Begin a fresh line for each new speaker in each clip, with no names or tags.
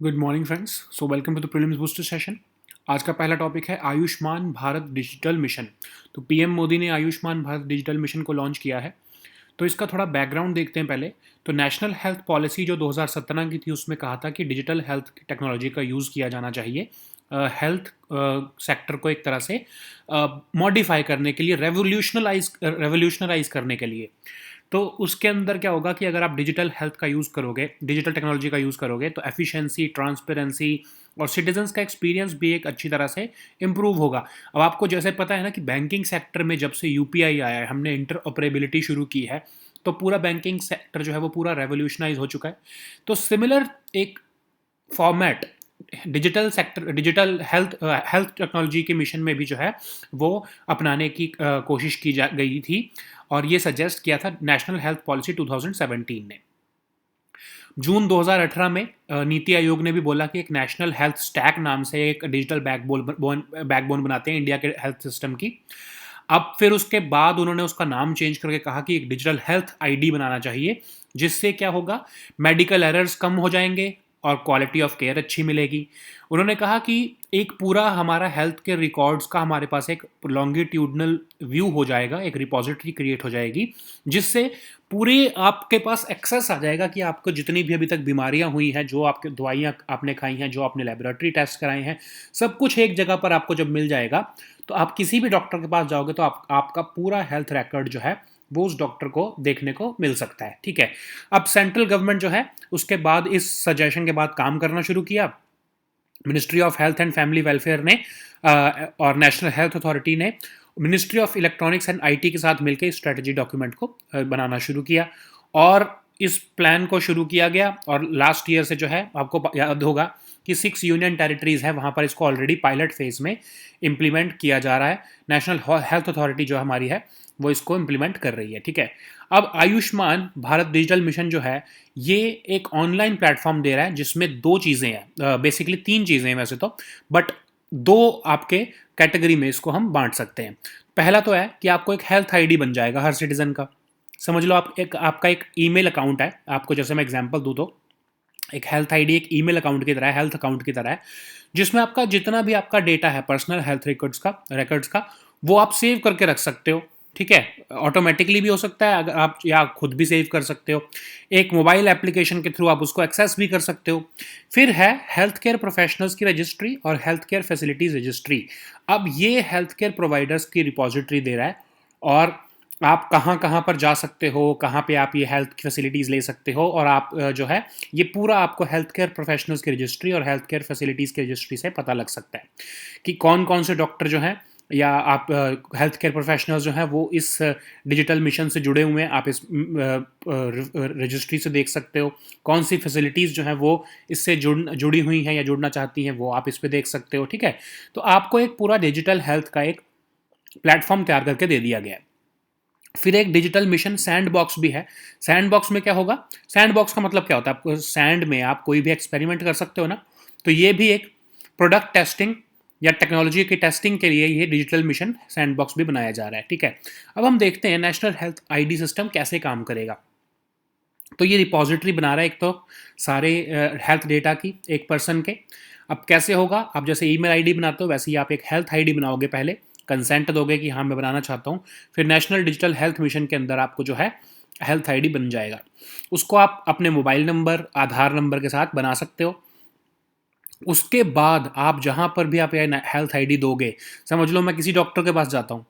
Good morning friends. So welcome to the prelims booster session. आज का पहला topic है आयुष्मान भारत डिजिटल मिशन। तो पीएम मोदी ने आयुष्मान भारत डिजिटल मिशन को लॉन्च किया है। तो इसका थोड़ा बैकग्राउंड देखते हैं पहले। तो नेशनल हेल्थ पॉलिसी जो 2017 की थी उसमें कहा था कि डिजिटल हेल्थ टेक्नोलॉजी का यूज़ किया जाना चाहिए हेल्थ सेक्टर को एक तरह से मॉडिफाई करने के लिए, रेवोल्यूशनलाइज करने के लिए। तो उसके अंदर क्या होगा कि अगर आप डिजिटल हेल्थ का यूज़ करोगे, डिजिटल टेक्नोलॉजी का यूज़ करोगे, तो एफिशिएंसी, ट्रांसपेरेंसी और सिटीजन्स का एक्सपीरियंस भी एक अच्छी तरह से इम्प्रूव होगा। अब आपको जैसे पता है ना कि बैंकिंग सेक्टर में जब से यूपीआई आया है, हमने इंटरऑपरेबिलिटी शुरू की है, तो पूरा बैंकिंग सेक्टर जो है वो पूरा रेवोल्यूशनाइज हो चुका है। तो सिमिलर एक फॉर्मेट डिजिटल हेल्थ टेक्नोलॉजी के मिशन में भी जो है वो अपनाने की कोशिश की जा गई थी, और ये सजेस्ट किया था नेशनल हेल्थ पॉलिसी 2017 ने। जून 2018 में नीति आयोग ने भी बोला कि एक नेशनल हेल्थ स्टैक नाम से एक डिजिटल बैकबोन बनाते हैं इंडिया के हेल्थ सिस्टम की। अब फिर उसके बाद उन्होंने उसका नाम चेंज करके कहा कि एक डिजिटल हेल्थ आईडी बनाना चाहिए, जिससे क्या होगा, मेडिकल एरर्स कम हो जाएंगे और क्वालिटी ऑफ केयर अच्छी मिलेगी। उन्होंने कहा कि एक पूरा हमारा हेल्थ के रिकॉर्ड्स का हमारे पास एक लॉन्गिट्यूडनल व्यू हो जाएगा, एक रिपॉजिटरी क्रिएट हो जाएगी, जिससे पूरे आपके पास एक्सेस आ जाएगा कि आपको जितनी भी अभी तक बीमारियां हुई हैं, जो आपके दवाइयां आपने खाई हैं, जो आपने लेबोरेटरी टेस्ट कराए हैं, सब कुछ एक जगह पर आपको जब मिल जाएगा, तो आप किसी भी डॉक्टर के पास जाओगे तो आपका पूरा हेल्थ रिकॉर्ड जो है वो उस डॉक्टर को देखने को मिल सकता है। ठीक है। अब सेंट्रल गवर्नमेंट जो है उसके बाद इस सजेशन के बाद काम करना शुरू किया। Ministry of health and family welfare ने और नेशनल हेल्थ अथॉरिटी ने ministry of electronics and IT के साथ मिलकर स्ट्रेटजी डॉक्यूमेंट को बनाना शुरू किया, और इस प्लान को शुरू किया गया। और लास्ट ईयर से जो है आपको याद होगा कि 6 यूनियन टेरिटरीज है, वहाँ पर इसको ऑलरेडी पायलट फेज में इम्प्लीमेंट किया जा रहा है। नेशनल हेल्थ अथॉरिटी जो हमारी है वो इसको इम्प्लीमेंट कर रही है। ठीक है। अब आयुष्मान भारत डिजिटल मिशन जो है ये एक ऑनलाइन प्लेटफॉर्म दे रहा है, जिसमें दो चीज़ें हैं, बेसिकली तीन चीज़ें हैं वैसे तो, बट दो आपके कैटेगरी में इसको हम बांट सकते हैं। पहला तो है कि आपको एक हेल्थ आईडी बन जाएगा हर सिटीजन का। समझ लो आप आपका एक ईमेल अकाउंट है, आपको जैसे मैं एग्जांपल दूं तो एक हेल्थ आईडी एक ईमेल अकाउंट की तरह है, हेल्थ अकाउंट की तरह है, जिसमें आपका जितना भी आपका डेटा है पर्सनल हेल्थ रिकॉर्ड्स का वो आप सेव करके रख सकते हो। ठीक है। ऑटोमेटिकली भी हो सकता है, अगर आप या खुद भी सेव कर सकते हो। एक मोबाइल एप्लीकेशन के थ्रू आप उसको एक्सेस भी कर सकते हो। फिर है हेल्थ केयर प्रोफेशनल्स की रजिस्ट्री और हेल्थ केयर फैसिलिटीज रजिस्ट्री। अब ये हेल्थ केयर प्रोवाइडर्स की रिपोजिटरी दे रहा है, और आप कहाँ कहाँ पर जा सकते हो, कहाँ पे आप ये हेल्थ फैसिलिटीज़ ले सकते हो, और आप जो है ये पूरा आपको हेल्थ केयर प्रोफेशनल्स की रजिस्ट्री और हेल्थ केयर फैसिलिटीज़ की रजिस्ट्री से पता लग सकता है कि कौन कौन से डॉक्टर जो हैं या आप हेल्थ केयर प्रोफेशनल्स जो हैं वो इस डिजिटल मिशन से जुड़े हुए हैं। आप इस रजिस्ट्री से देख सकते हो कौन सी फैसिलिटीज़ जो हैं वो इससे जुड़ी हुई हैं या जुड़ना चाहती हैं, वो आप इस पर देख सकते हो। ठीक है। तो आपको एक पूरा डिजिटल हेल्थ का एक प्लेटफॉर्म तैयार करके दे दिया गया है। फिर एक डिजिटल मिशन सैंड बॉक्स भी है। सैंड बॉक्स में क्या होगा, सैंड बॉक्स का मतलब क्या होता है, आपको सैंड में आप कोई भी एक्सपेरिमेंट कर सकते हो ना, तो ये भी एक प्रोडक्ट टेस्टिंग या टेक्नोलॉजी की टेस्टिंग के लिए ये डिजिटल मिशन सैंड बॉक्स भी बनाया जा रहा है। ठीक है। अब हम देखते हैं नेशनल हेल्थ आईडी सिस्टम कैसे काम करेगा। तो ये रिपॉजिटरी बना रहा है एक तो सारे हेल्थ डेटा की एक पर्सन के। अब कैसे होगा, आप जैसे ईमेल आईडी बनाते हो वैसे ही आप एक हेल्थ आईडी बनाओगे, पहले कंसेंट दोगे कि हाँ मैं बनाना चाहता हूँ, फिर नेशनल डिजिटल हेल्थ मिशन के अंदर आपको जो है हेल्थ आईडी बन जाएगा। उसको आप अपने मोबाइल नंबर, आधार नंबर के साथ बना सकते हो। उसके बाद आप जहाँ पर भी आप हेल्थ आईडी दोगे, समझ लो मैं किसी डॉक्टर के पास जाता हूँ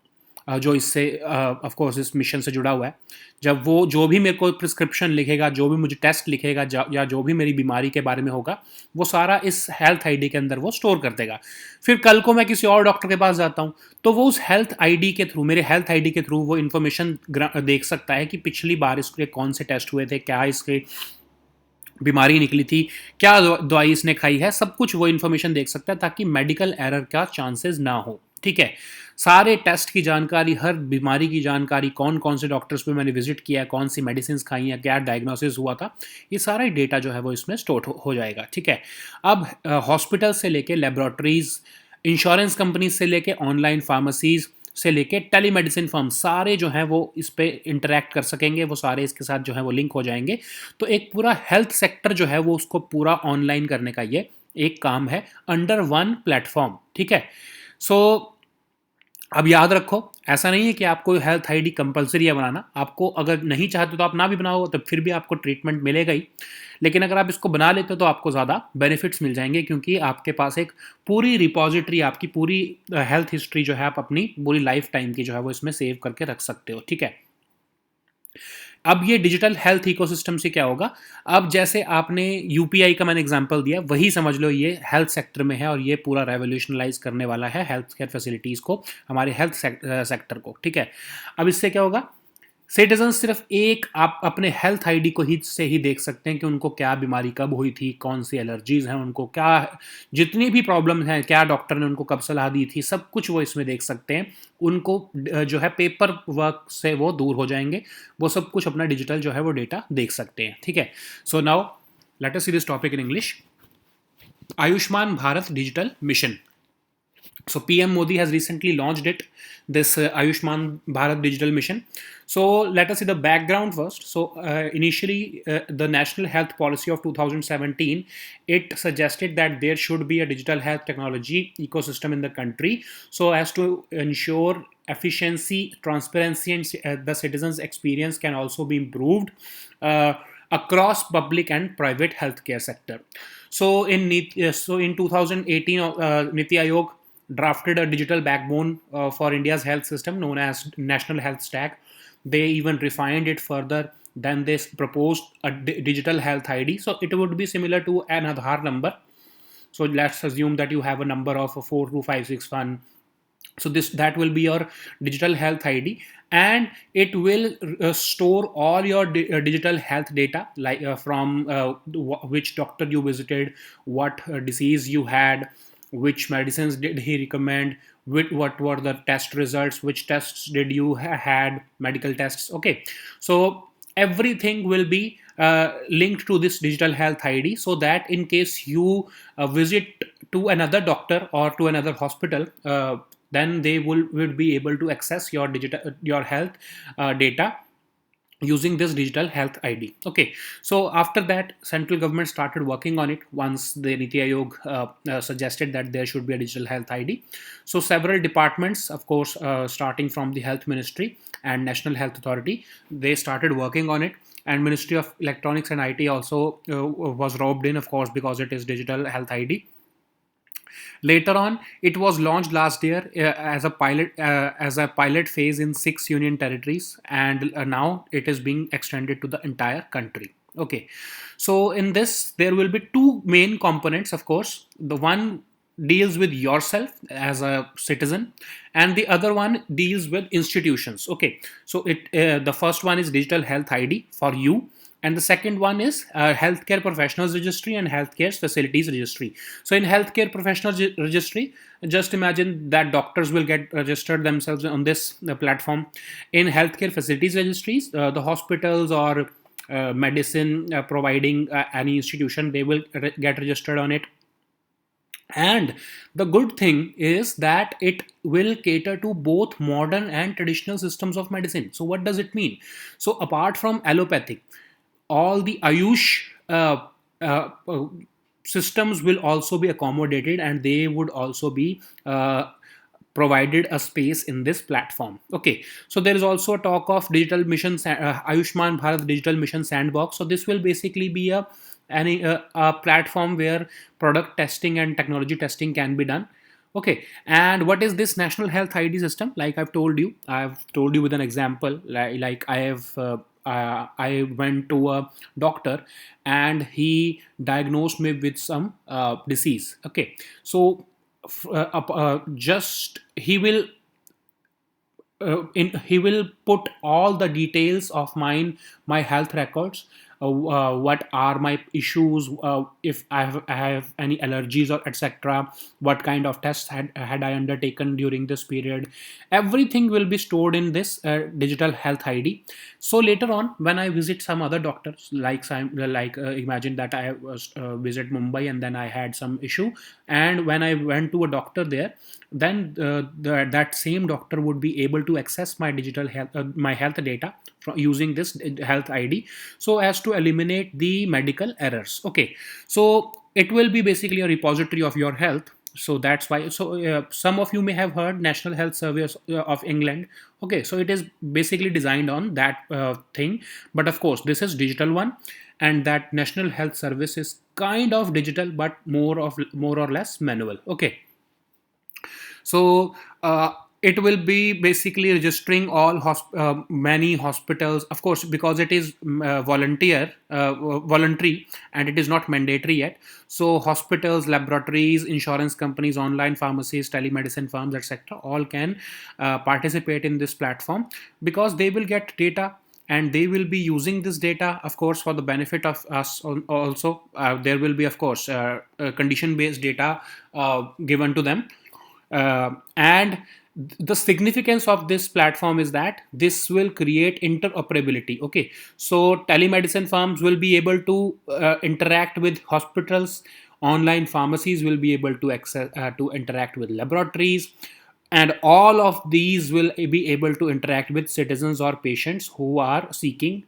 जो इससे ऑफ कोर्स इस मिशन से जुड़ा हुआ है, जब वो जो भी मेरे को प्रिस्क्रिप्शन लिखेगा, जो भी मुझे टेस्ट लिखेगा या जो भी मेरी बीमारी के बारे में होगा, वो सारा इस हेल्थ आईडी के अंदर वो स्टोर कर देगा। फिर कल को मैं किसी और डॉक्टर के पास जाता हूँ तो वो उस हेल्थ आईडी के थ्रू, मेरे हेल्थ आईडी के थ्रू वो इन्फॉर्मेशन देख सकता है कि पिछली बार इसके कौन से टेस्ट हुए थे, क्या इसके बीमारी निकली थी, क्या दवाई इसने खाई है, सब कुछ वो इन्फॉर्मेशन देख सकता है, ताकि मेडिकल एरर का चांसेस ना हो। ठीक है। सारे टेस्ट की जानकारी, हर बीमारी की जानकारी, कौन कौन से डॉक्टर्स पे मैंने विजिट किया है, कौन सी मेडिसिन खाई हैं, क्या डायग्नोसिस हुआ था, ये सारा डेटा जो है वो इसमें स्टोर हो जाएगा। ठीक है। अब हॉस्पिटल से लेके लेबोरेटरीज, इंश्योरेंस कंपनी से लेके ऑनलाइन फार्मेसीज, से लेके टेलीमेडिसिन फर्म सारे जो हैं वो इस पे इंटरेक्ट कर सकेंगे, वो सारे इसके साथ जो है वो लिंक हो जाएंगे। तो एक पूरा हेल्थ सेक्टर जो है वो उसको पूरा ऑनलाइन करने का ये एक काम है अंडर वन प्लेटफॉर्म, ठीक है। सो अब याद रखो, ऐसा नहीं है कि आपको हेल्थ आईडी कंपलसरी है बनाना। आपको अगर नहीं चाहते तो आप ना भी बनाओ, तो फिर भी आपको ट्रीटमेंट मिलेगा ही। लेकिन अगर आप इसको बना लेते हो तो आपको ज़्यादा बेनिफिट्स मिल जाएंगे, क्योंकि आपके पास एक पूरी रिपॉजिटरी, आपकी पूरी हेल्थ हिस्ट्री जो है आप अपनी पूरी लाइफ टाइम की जो है वो इसमें सेव करके रख सकते हो, ठीक है। अब ये डिजिटल हेल्थ इकोसिस्टम से क्या होगा? अब जैसे आपने यूपीआई का मैंने एग्जांपल दिया, वही समझ लो ये हेल्थ सेक्टर में है और ये पूरा रेवोल्यूशनलाइज करने वाला है हेल्थ केयर फैसिलिटीज़ को, हमारे हेल्थ सेक्टर को, ठीक है। अब इससे क्या होगा? सिटीजन सिर्फ एक आप अपने हेल्थ आईडी को ही से ही देख सकते हैं कि उनको क्या बीमारी कब हुई थी, कौन सी एलर्जीज हैं उनको, क्या जितनी भी प्रॉब्लम हैं, क्या डॉक्टर ने उनको कब सलाह दी थी, सब कुछ वो इसमें देख सकते हैं। उनको जो है पेपर वर्क से वो दूर हो जाएंगे, वो सब कुछ अपना डिजिटल जो है वो डेटा देख सकते हैं, ठीक है। So now let us see this topic in English. Ayushman Bharat digital mission. So PM Modi has recently launched it, this Ayushman Bharat Digital Mission. So let us see the background first. So initially, the National Health Policy of 2017, it suggested that there should be a digital health technology ecosystem in the country, so as to ensure efficiency, transparency, and the citizens' experience can also be improved across public and private healthcare sector. So in 2018, Niti Aayog drafted a digital backbone for India's health system known as National Health Stack. They even refined it further. Then they proposed a digital health ID. So it would be similar to an Aadhaar number. So let's assume that you have a number of 42561. So that will be your digital health ID, and it will store all your digital health data, like from which doctor you visited, what disease you had, which medicines did he recommend, what were the test results, which tests did you had, medical tests, okay. So everything will be linked to this digital health ID, so that in case you visit to another doctor or to another hospital, then they will be able to access your health data using this digital health ID. Okay, so after that, central government started working on it once the Niti Aayog suggested that there should be a digital health ID. So several departments, of course, starting from the Health Ministry and National Health Authority, they started working on it. And Ministry of Electronics and IT also was roped in, of course, because it is digital health ID. Later on, it was launched last year as a pilot phase in 6 union territories, and now it is being extended to the entire country. Okay, so in this there will be two main components. Of course, the one deals with yourself as a citizen, and the other one deals with institutions. Okay, so the first one is digital health ID for you, and the second one is healthcare professionals registry and healthcare facilities registry. So in healthcare professionals registry, just imagine that doctors will get registered themselves on this platform. In healthcare facilities registries, the hospitals or medicine providing any institution, they will get registered on it. And the good thing is that it will cater to both modern and traditional systems of medicine. So what does it mean? So apart from allopathic, all the Ayush uh, uh, systems will also be accommodated, and they would also be provided a space in this platform. Okay, so there is also a talk of digital mission, Ayushman Bharat Digital Mission Sandbox. So this will basically be a platform where product testing and technology testing can be done. Okay, and what is this national health ID system? Like I've told you with an example. Like I went to a doctor and he diagnosed me with some disease. Okay, so just he will put all the details of my health records, what are my issues, if I have any allergies or etc., what kind of tests had I undertaken during this period. Everything will be stored in this digital health ID. So later on, when I visit some other doctors, imagine that I was visit Mumbai and then I had some issue, and when I went to a doctor there, then that same doctor would be able to access my digital health, my health data from using this health ID, so as to eliminate the medical errors. Okay, so it will be basically a repository of your health. So that's why, so some of you may have heard National Health Service of England. Okay, so it is basically designed on that thing, but of course this is digital one, and that National Health Service is kind of digital but more or less manual. Okay, so it will be basically registering all many hospitals, of course, because it is voluntary, and it is not mandatory yet. So hospitals, laboratories, insurance companies, online pharmacies, telemedicine firms, etc., all can participate in this platform, because they will get data, and they will be using this data, of course, for the benefit of us also. There will be, of course, condition based data given to them. And the significance of this platform is that this will create interoperability. Okay, so telemedicine firms will be able to interact with hospitals, online pharmacies will be able to access to interact with laboratories, and all of these will be able to interact with citizens or patients who are seeking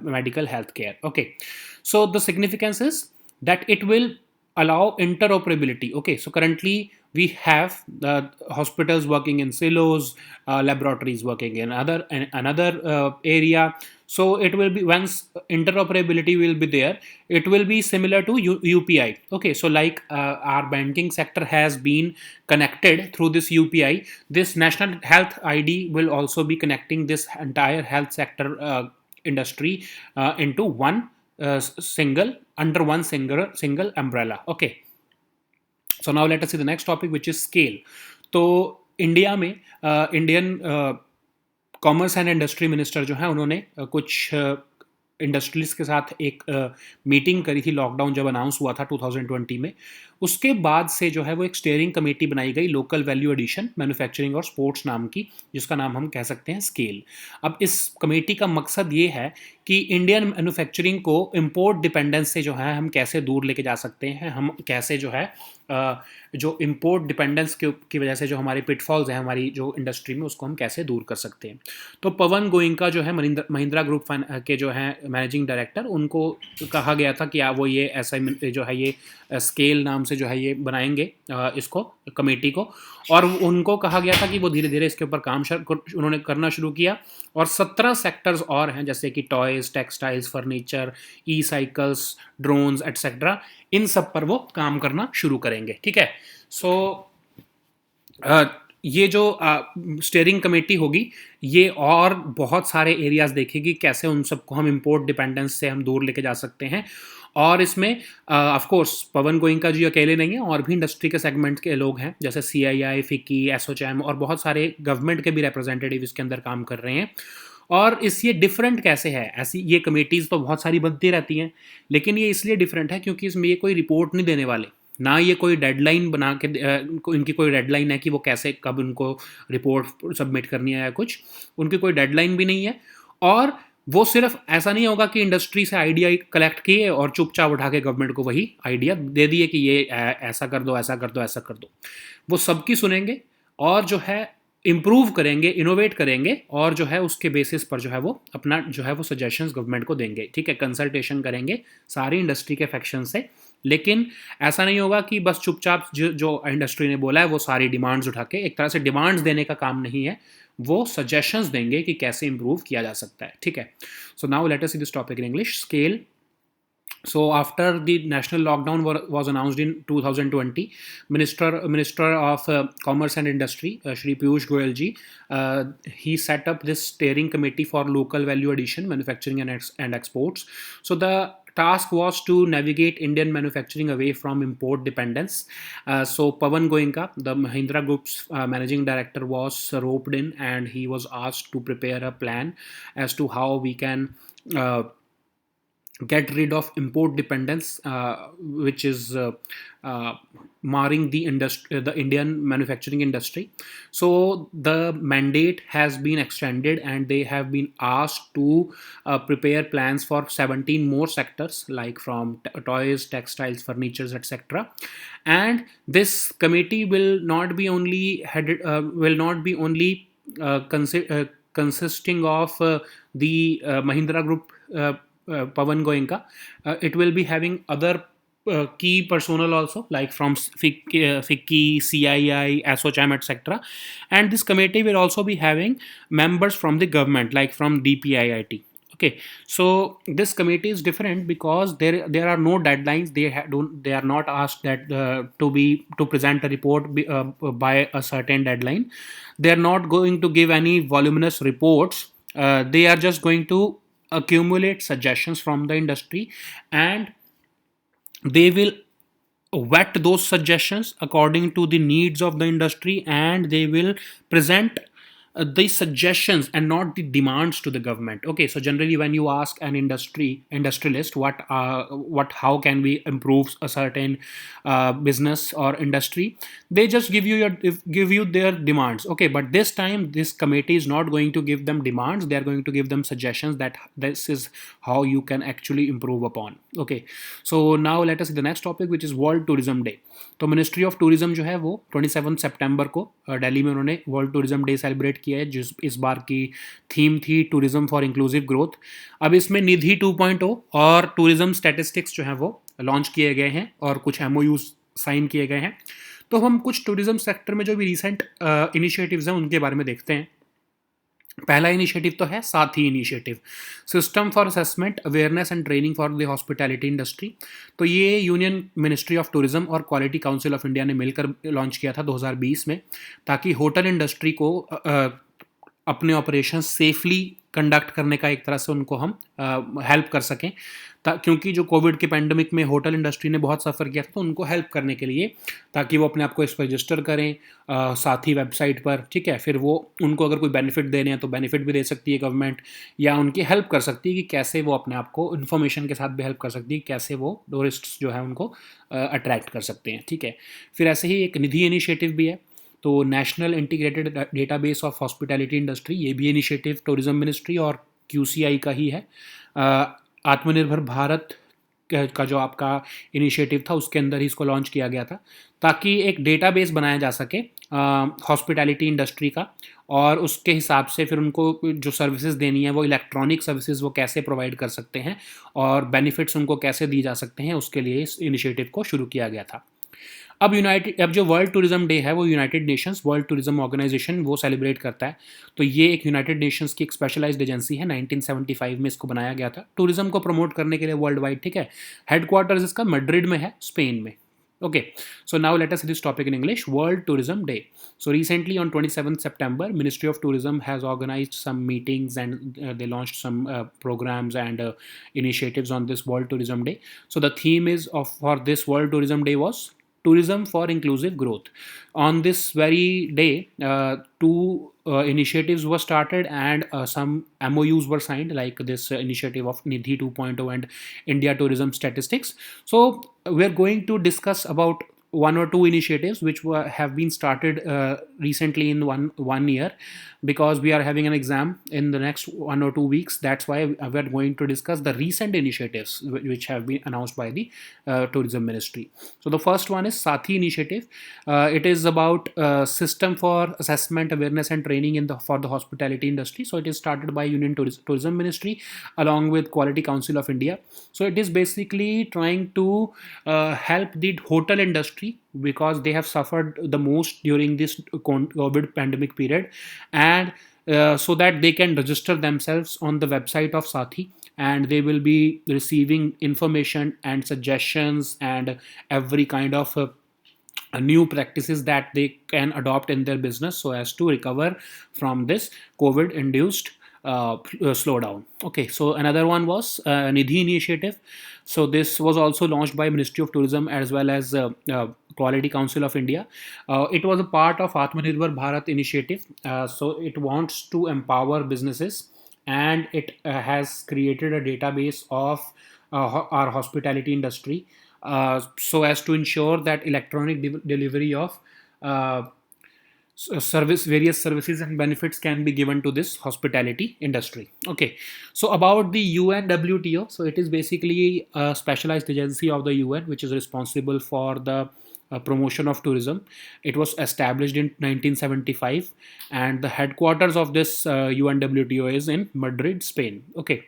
medical health care. Okay, so the significance is that it will allow interoperability. Okay, so currently we have the hospitals working in silos, laboratories working in another area. So it will be, once interoperability will be there, it will be similar to UPI. Okay, so like our banking sector has been connected through this UPI, this National Health ID will also be connecting this entire health sector industry into one single, under one single umbrella. Okay, so now let us see the next topic, which is scale. तो India में Indian commerce and industry minister जो है, उन्होंने कुछ industries के साथ एक meeting करी थी लॉकडाउन जब अनाउंस हुआ था 2020 में। उसके बाद से जो है वो एक स्टीयरिंग कमेटी बनाई गई, लोकल वैल्यू एडिशन, मैन्युफैक्चरिंग और स्पोर्ट्स नाम की, जिसका नाम हम कह सकते हैं स्केल। अब इस कमेटी का मकसद ये है कि इंडियन मैन्युफैक्चरिंग को इम्पोर्ट डिपेंडेंस से जो है हम कैसे दूर लेके जा सकते हैं, हम कैसे जो है जो इम्पोर्ट डिपेंडेंस की वजह से जो हमारे पिटफॉल्स हैं हमारी जो इंडस्ट्री में, उसको हम कैसे दूर कर सकते हैं। तो पवन गोइंका जो है महिंद्रा ग्रुप के जो हैं मैनेजिंग डायरेक्टर, उनको कहा गया था कि वो ये ऐसा जो है ये स्केल नाम से जो है ये बनाएंगे इसको, कमेटी को, और उनको कहा गया था कि वो धीरे धीरे इसके ऊपर काम उन्होंने करना शुरू किया। और 17 सेक्टर्स और हैं, जैसे कि टॉयज़, टेक्सटाइल्स, फर्नीचर, ई साइकिल्स, ड्रोन्स एट्सेट्रा, इन सब पर वो काम करना शुरू करेंगे। ठीक है, सो ये जो स्टीयरिंग कमेटी होगी, ये और बहुत सारे एरियाज देखेगी, कैसे उन सबको हम इम्पोर्ट डिपेंडेंस से हम दूर लेके जा सकते हैं। और इसमें ऑफ कोर्स पवन गोइंका जी अकेले नहीं हैं, और भी इंडस्ट्री के सेगमेंट के लोग हैं, जैसे CII, फिक्की, एसोचैम और बहुत सारे गवर्नमेंट के भी रिप्रेजेंटेटिव इसके अंदर काम कर रहे हैं। और ये डिफरेंट कैसे है, ऐसी ये कमेटीज़ तो बहुत सारी बनती रहती हैं, लेकिन ये इसलिए डिफरेंट है क्योंकि इसमें ये कोई रिपोर्ट नहीं देने वाले, ना ये कोई डेडलाइन बना के इनकी कोई डेडलाइन है कि वो कैसे कब उनको रिपोर्ट सबमिट करनी है या कुछ, उनकी कोई डेडलाइन भी नहीं है। और वो सिर्फ ऐसा नहीं होगा कि इंडस्ट्री से आइडिया कलेक्ट किए और चुपचाप उठा के गवर्नमेंट को वही आइडिया दे दिए कि ये ऐसा कर दो, ऐसा कर दो, ऐसा कर दो। वो सबकी सुनेंगे और जो है इम्प्रूव करेंगे, इनोवेट करेंगे, और जो है उसके बेसिस पर जो है वो अपना जो है वो सजेशंस गवर्नमेंट को देंगे। ठीक है, कंसल्टेशन करेंगे सारी इंडस्ट्री के फैक्शन से, लेकिन ऐसा नहीं होगा कि बस चुपचाप जो इंडस्ट्री ने बोला है वो सारी डिमांड्स उठा के, एक तरह से डिमांड्स देने का काम नहीं है, वो सजेशंस देंगे कि कैसे इंप्रूव किया जा सकता है। ठीक है, so now let us see this topic in English, scale. So after the national lockdown was announced in 2020, Minister of Commerce and Industry, Shri Piyush Goyal ji, he set up this steering committee for local value addition, manufacturing and exports. So the task was to navigate Indian manufacturing away from import dependence. So Pawan Goenka, the Mahindra Group's managing director, was roped in, and he was asked to prepare a plan as to how we can get rid of import dependence, which is uh, marring the industry, the Indian manufacturing industry. So the mandate has been extended, and they have been asked to prepare plans for 17 more sectors, like from toys, textiles, furnitures, etc. And this committee will not be only headed, will not be only consisting of the Mahindra Group, Pawan Goenka. It will be having other key personnel also, like from FICCI, CII, ASSOCHAM, etc. And this committee will also be having members from the government, like from DPIIT. Okay, so this committee is different because there are no deadlines. They are not asked that to present a report by a certain deadline. They are not going to give any voluminous reports. They are just going to accumulate suggestions from the industry, and they will vet those suggestions according to the needs of the industry, and they will present the suggestions and not the demands to the government. Okay, so generally when you ask an industrialist what how can we improve a certain business or industry, they just give you their demands. Okay, but this time this committee is not going to give them demands. They are going to give them suggestions that this is how you can actually improve upon. Okay, so now let us see the next topic, which is world tourism day. तो ministry of tourism जो है वो 27 सितंबर को दिल्ली में उन्होंने world tourism day celebrate किया है, जिस इस बार की थीम थी टूरिज्म फॉर इंक्लूसिव ग्रोथ. अब इसमें निधि 2.0 और टूरिज्म स्टैटिस्टिक्स जो हैं वो लॉन्च किए गए हैं और कुछ एमओयूज साइन किए गए हैं. तो हम कुछ टूरिज्म सेक्टर में जो भी रिसेंट इनिशिएटिव्स हैं उनके बारे में देखते हैं. पहला इनिशिएटिव तो है साथी initiative, system for assessment awareness and training for the hospitality industry. तो ये यूनियन मिनिस्ट्री ऑफ टूरिज्म और क्वालिटी काउंसिल ऑफ इंडिया ने मिलकर लॉन्च किया था 2020 में, ताकि होटल इंडस्ट्री को अपने ऑपरेशन सेफली कंडक्ट करने का एक तरह से उनको हम हेल्प कर सकें. क्योंकि जो कोविड के पैंडमिक में होटल इंडस्ट्री ने बहुत सफ़र किया था, तो उनको हेल्प करने के लिए, ताकि वो अपने आप को इस पर रजिस्टर करें साथी वेबसाइट पर. ठीक है, फिर वो उनको अगर कोई बेनिफिट देने हैं तो बेनिफिट भी दे सकती है गवर्नमेंट, या उनकी हेल्प कर सकती है कि कैसे वो अपने आप को इन्फॉर्मेशन के साथ भी हेल्प कर सकती है, कैसे वो टूरिस्ट जो है उनको अट्रैक्ट कर सकते हैं. ठीक है, फिर ऐसे ही एक निधि इनिशिएटिव भी है. तो national integrated database of hospitality industry, ये भी इनिशिएटिव टूरिज्म मिनिस्ट्री और QCI का ही है. आत्मनिर्भर भारत का जो आपका इनिशिएटिव था उसके अंदर ही इसको लॉन्च किया गया था, ताकि एक डेटाबेस बनाया जा सके हॉस्पिटैलिटी इंडस्ट्री का, और उसके हिसाब से फिर उनको जो सर्विसेज देनी है वो इलेक्ट्रॉनिक सर्विसेज वो कैसे प्रोवाइड कर सकते हैं और बेनिफिट्स उनको कैसे दी जा सकते हैं, उसके लिए इस इनिशिएटिव को शुरू किया गया था. अब जो वर्ल्ड टूरिज्म डे है वो United Nations World Tourism Organization वो सेलिब्रेट करता है. तो ये एक यूनाइटेड नेशंस की एक स्पेशलाइज्ड एजेंसी है. 1975 में इसको बनाया गया था टूरिज्म को प्रमोट करने के लिए वर्ल्ड वाइड. ठीक है, हेडक्वार्टर्स इसका मैड्रिड में है, स्पेन में. Okay, so now let us see this topic in English. World Tourism Day. So recently on 27th September, Ministry of Tourism has organized some meetings, and they launched some programs and initiatives on this World Tourism Day. So the theme is for this World Tourism Day was tourism for inclusive growth. On this very day, two initiatives were started, and some MOUs were signed, like this initiative of Nidhi 2.0 and India Tourism Statistics. So we're going to discuss about one or two initiatives which have been started recently in one year, because we are having an exam in the next 1 or 2 weeks. That's why we are going to discuss the recent initiatives which have been announced by the tourism ministry. So the first one is Sathi initiative. It is about system for assessment, awareness and training for the hospitality industry. So it is started by Union Tourism Ministry along with Quality Council of India. So it is basically trying to help the hotel industry, because they have suffered the most during this COVID pandemic period, and so that they can register themselves on the website of Sathi, and they will be receiving information and suggestions and every kind of new practices that they can adopt in their business, so as to recover from this COVID induced slowdown. Okay, so another one was Nidhi initiative. So this was also launched by Ministry of Tourism as well as Quality Council of India. It was a part of Atmanirbhar Bharat initiative. So it wants to empower businesses, and it has created a database of our hospitality industry, so as to ensure that electronic delivery of uh, service various services and benefits can be given to this hospitality industry. Okay, so about the UNWTO, so it is basically a specialized agency of the UN which is responsible for the promotion of tourism. It was established in 1975, and the headquarters of this UNWTO is in Madrid, Spain. Okay,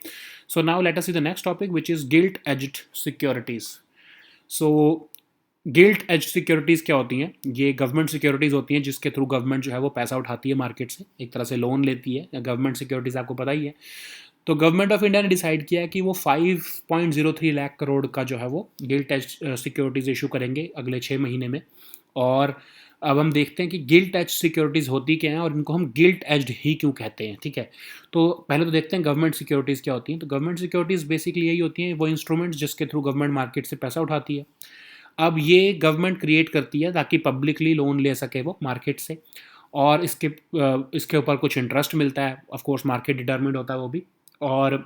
so now let us see the next topic, which is gilt edged securities. So gilt edge securities क्या होती हैं? ये government securities होती हैं जिसके through government जो है वो पैसा उठाती है मार्केट से, एक तरह से लोन लेती है। गवर्नमेंट सिक्योरिटीज़ आपको पता ही है। तो गवर्नमेंट ऑफ इंडिया ने डिसाइड किया है कि वो 5.03 लाख करोड़ का जो है वो गिल्ट एज सिक्योरिटीज़ इशू करेंगे अगले 6 महीने में। और अब हम देखते हैं कि गिल्ट एज सिक्योरिटीज़ होती क्या हैं और इनको हम गिल्ट एज्ड ही क्यों कहते हैं। ठीक है, तो पहले तो देखते हैं गवर्नमेंट सिक्योरिटीज़ क्या होती हैं। तो गवर्नमेंट सिक्योरिटीज़ बेसिकली यही होती हैं, वो इंस्ट्रूमेंट्स जिसके थ्रू गवर्नमेंट मार्केट से पैसा उठाती है। अब ये गवर्नमेंट क्रिएट करती है ताकि पब्लिकली लोन ले सके वो मार्केट से, और इसके ऊपर कुछ इंटरेस्ट मिलता है। ऑफ कोर्स मार्केट डिटरमिन्ड होता है वो भी। और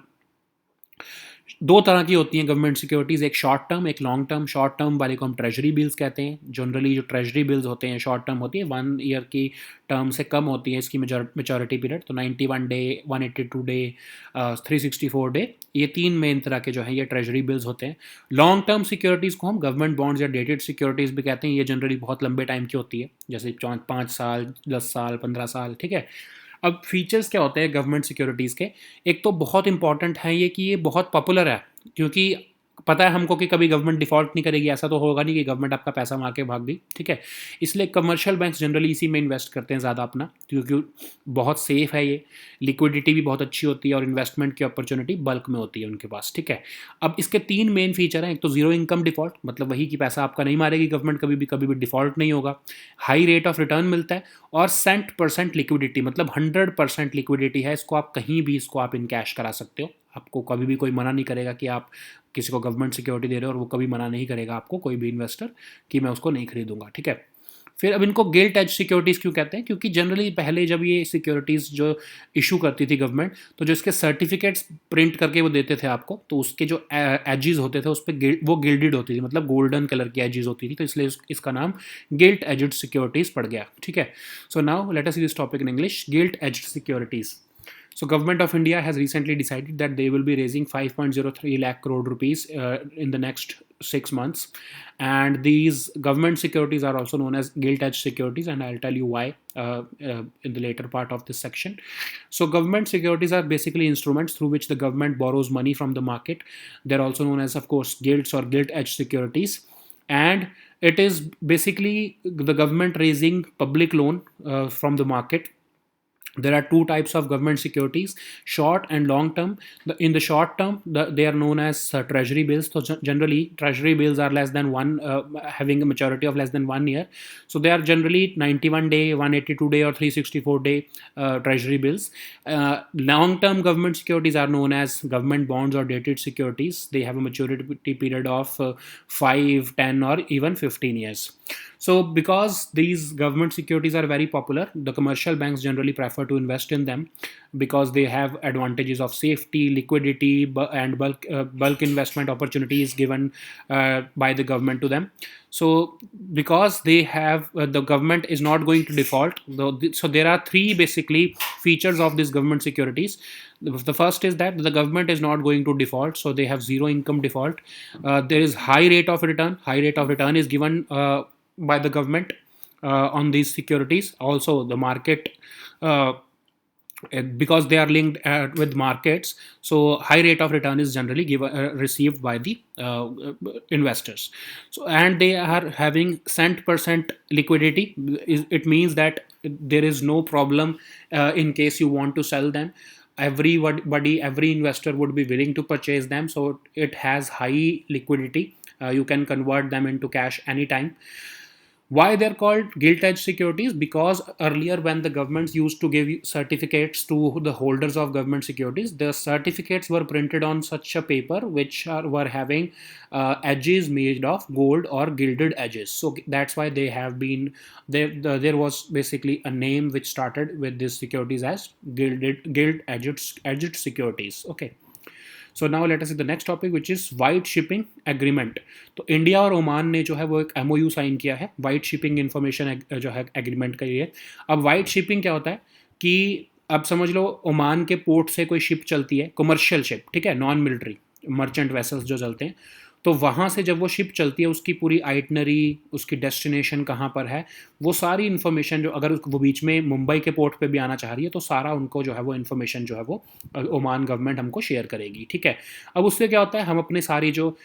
दो तरह की होती हैं गवर्नमेंट सिक्योरिटीज़, एक शॉर्ट टर्म, एक लॉन्ग टर्म। शॉर्ट टर्म वाले को हम ट्रेजरी बिल्स कहते हैं। जनरली जो ट्रेजरी बिल्स होते हैं शॉर्ट टर्म होती है, 1 ईयर की टर्म से कम होती है इसकी मेचोरिटी पीरियड। तो 91 डे, 182 डे, 364 डे, ये 3 मेन तरह के जो हैं ये ट्रेजरी बिल्स होते हैं। लॉन्ग टर्म सिक्योरिटीज़ को हम गवर्नमेंट बॉन्ड्स या डेटेड सिक्योरिटीज़ भी कहते हैं। ये जनरली बहुत लंबे टाइम की होती है, जैसे 5 साल, 10 साल, 15 साल। ठीक है, अब फीचर्स क्या होते हैं गवर्नमेंट सिक्योरिटीज़ के? एक तो बहुत इंपॉर्टेंट है ये कि ये बहुत पॉपुलर है, क्योंकि पता है हमको कि कभी गवर्नमेंट डिफ़ॉल्ट नहीं करेगी। ऐसा तो होगा नहीं कि गवर्नमेंट आपका पैसा मार के भाग गई। ठीक है, इसलिए कमर्शियल बैंक्स जनरली इसी में इन्वेस्ट करते हैं ज़्यादा अपना, क्योंकि बहुत सेफ़ है ये, लिक्विडिटी भी बहुत अच्छी होती है और इन्वेस्टमेंट की अपॉर्चुनिटी बल्क में होती है उनके पास। ठीक है, अब इसके 3 मेन फीचर हैं। एक तो ज़ीरो इनकम डिफ़ॉल्ट, मतलब वही कि पैसा आपका नहीं मारेगी गवर्नमेंट, कभी भी डिफ़ॉल्ट नहीं होगा। हाई रेट ऑफ रिटर्न मिलता है, और 100% लिक्विडिटी, मतलब 100% लिक्विडिटी है। इसको आप कहीं भी इसको आप इन कैश करा सकते हो। आपको कभी भी कोई मना नहीं करेगा कि आप किसी को गवर्नमेंट सिक्योरिटी दे रहे हो, और वो कभी मना नहीं करेगा आपको, कोई भी इन्वेस्टर, कि मैं उसको नहीं खरीदूंगा। ठीक है, फिर अब इनको गिल्ट एज सिक्योरिटीज़ क्यों कहते हैं? क्योंकि जनरली पहले जब ये सिक्योरिटीज़ जो इशू करती थी गवर्नमेंट, तो जो इसके सर्टिफिकेट्स प्रिंट करके वो देते थे आपको, तो उसके जो एजेस होते थे उस पर वो गिल्डेड होती थी, मतलब गोल्डन कलर की एजेस होती थी, तो इसलिए इसका नाम गिल्ट एज्ड सिक्योरिटीज़ पड़ गया। ठीक है, so now let us see this topic in English, guilt aged securities. So government of India has recently decided that they will be raising 5.03 lakh crore rupees in the next 6 months, and these government securities are also known as gilt edge securities, and I'll tell you why in the later part of this section. So government securities are basically instruments through which the government borrows money from the market. They're also known as, of course, gilts or gilt edge securities, and it is basically the government raising public loan from the market. There are two types of government securities, short and long term. In the short term, they are known as treasury bills. So generally treasury bills are less than one, having a maturity of less than 1 year. So they are generally 91 day, 182 day, or 364 day treasury bills. Long term government securities are known as government bonds or dated securities. They have a maturity period of 5, 10, or even 15 years. So because these government securities are very popular, the commercial banks generally prefer to invest in them, because they have advantages of safety, liquidity, and bulk investment opportunities given by the government to them. So because they have the government is not going to default. So there are three basically features of these government securities. The first is that the government is not going to default, so they have zero income default. There is high rate of return. High rate of return is given by the government on these securities. Also the market, because they are linked with markets, so high rate of return is generally received by the investors. So, and they are having 100% liquidity. It means that there is no problem in case you want to sell them. Every investor would be willing to purchase them, so it has high liquidity. You can convert them into cash anytime. Why they're called gilt edge securities? Because earlier, when the governments used to give certificates to the holders of government securities, the certificates were printed on such a paper which were having edges made of gold or gilded edges. So that's why they have been there was basically a name which started with these securities as gilt edged securities. Okay. So now let us see the next topic which is white shipping agreement. तो India और Oman ने जो है वो एक MOU sign किया है white shipping information जो है एग्रीमेंट का ये। अब वाइट शिपिंग क्या होता है कि अब समझ लो ओमान के पोर्ट से कोई शिप चलती है, कमर्शियल शिप, ठीक है, नॉन मिलिट्री मर्चेंट वेसल्स जो चलते हैं, तो वहाँ से जब वो शिप चलती है उसकी पूरी आइटनरी, उसकी डेस्टिनेशन कहाँ पर है, वो सारी इन्फॉर्मेशन जो अगर वो बीच में मुंबई के पोर्ट पे भी आना चाह रही है तो सारा उनको जो है वो इन्फॉर्मेशन जो है वो ओमान गवर्नमेंट हमको शेयर करेगी, ठीक है। अब उससे क्या होता है, हम अपने सारी जो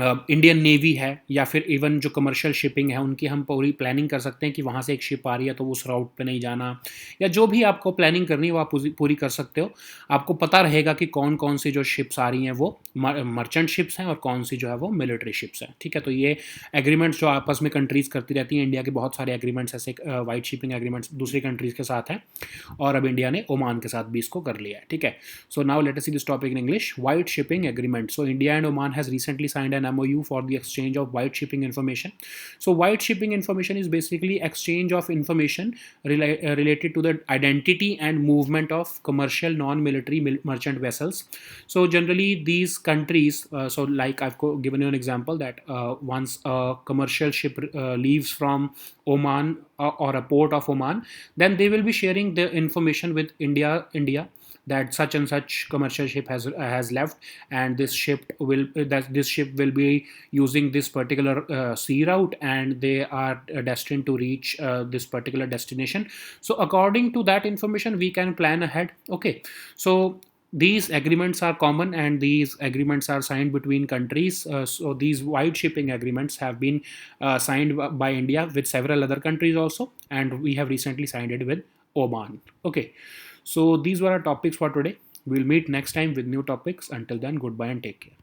इंडियन नेवी है या फिर इवन जो कमर्शियल शिपिंग है उनकी हम पूरी प्लानिंग कर सकते हैं कि वहाँ से एक शिप आ रही है तो उस राउट पे नहीं जाना, या जो भी आपको प्लानिंग करनी है वो आप पूरी कर सकते हो। आपको पता रहेगा कि कौन कौन सी जो शिप्स आ रही हैं वो मर्चेंट शिप्स हैं और कौन सी जो है वो मिलिट्री शिप्स हैं, ठीक है। तो ये एग्रीमेंट्स जो आपस में कंट्रीज़ करती रहती हैं, इंडिया के बहुत सारे एग्रीमेंट्स ऐसे वाइट शिपिंग एग्रीमेंट्स दूसरी कंट्रीज़ के साथ हैं, और अब इंडिया ने ओमान के साथ भी इसको कर लिया है, ठीक है। So now let us see this topic in English, white shipping agreement. So India and Oman has recently signed an MOU for the exchange of white shipping information. So, white shipping information is basically exchange of information related to the identity and movement of commercial non-military merchant vessels. So, generally, these countries, so like I've given you an example that once a commercial ship leaves from Oman or a port of Oman, then they will be sharing the information with India that such and such commercial ship has left, and this ship will be using this particular sea route, and they are destined to reach this particular destination. So according to that information we can plan ahead, okay. So these agreements are common and these agreements are signed between countries. So these wide shipping agreements have been signed by India with several other countries also, and we have recently signed it with Oman, okay. So these were our topics for today. We'll meet next time with new topics. Until then, goodbye and take care.